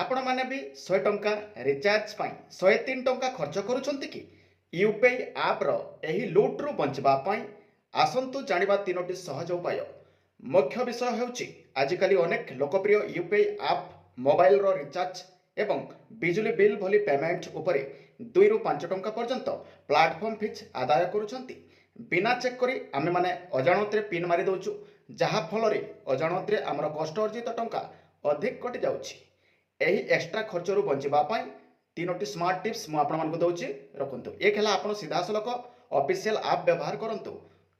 आपण मैंने भी 100 टंका रिचार्ज पाई 103 टंका खर्च करुछंती कि यूपीआई आप रो एही लूट रु बंचबा पाई आसंतु जानिबा तीनोटी सहज उपाय। मुख्य विषय हेउची आजिकाली अनेक लोकप्रिय यूपीआई आप मोबाइल रो रिचार्ज एवं बिजुली बिल भली पेमेंट उपरे 2 रु 5 टंका पर्यंत प्लाटफॉर्म फीस आदाय करुछंती। बिना चेक करी आमे माने अजाणतरे पिन मारी दउछु, जहा फलरे अजाणतरे आमर कष्ट अर्जित टंका अधिक कटि जाउछि। एही एक्स्ट्रा खर्चरू बंचिबा पाई तीनोटी स्मार्ट टिप्स मु आपण मानकु दउछि रखंतु। एक हला आपण सीधासलख ऑफिशियल ऐप व्यवहार करंतु,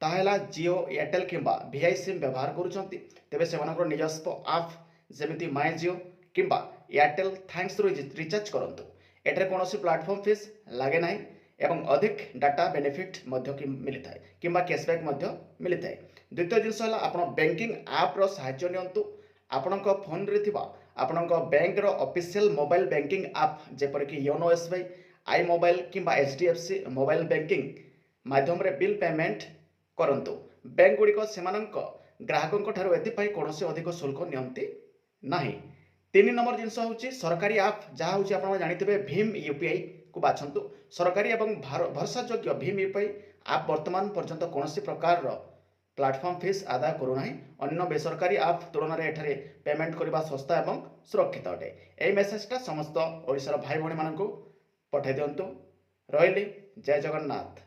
ताहेला जियो एयरटेल किंबा वीआई सिम व्यवहार करूछंती तेबे सेमानकर निजस्व ऐप जेमिति माय जियो किंबा एयरटेल थैंक्स रु रिचार्ज करंतु। एटरे कोनोसी प्लेटफॉर्म फीस लागे नाही एवं अधिक डाटा बेनिफिट मध्य कि मिलिथाय किंबा कैशबैक मध्य मिलिथाय। द्वितीय जिनस हला आपण बैंकिंग ऐप रो सहायता नियंतु। आपणक फोन रे थिबा आपणक बैंक रो ऑफिशियल मोबाइल बैंकिंग ऐप जेपर कि योनो एसबीआई आई मोबाइल किंबा एचडीएफसी मोबाइल बैंकिंग माध्यम रे बिल पेमेंट करंतु। बैंक गुड़िक सेमानक ग्राहकों ठाରୁ एथिपाई कोनोसी अधिक शुल्क नियंती नाही। 3 नंबर जिनस होची सरकारी ऐप जहाँ होची आपण जानिथिबे भीम यूपीआई को बाछंतु। सरकारी एवं भरोसायोग्य भीम यूपीआई ऐप वर्तमान पर्यंत कोनोसी प्रकार रो प्लेटफॉर्म फीस आदाय करू नाही। अन्य बेसरकारी ऐप तुलन में एठारे पेमेंट करबा सस्ता एवं सुरक्षित अटे। एही मेसेजटा समस्त ओडिशार भाई भौणी मानकु पठाई दियंतु। रहिली जय जगन्नाथ।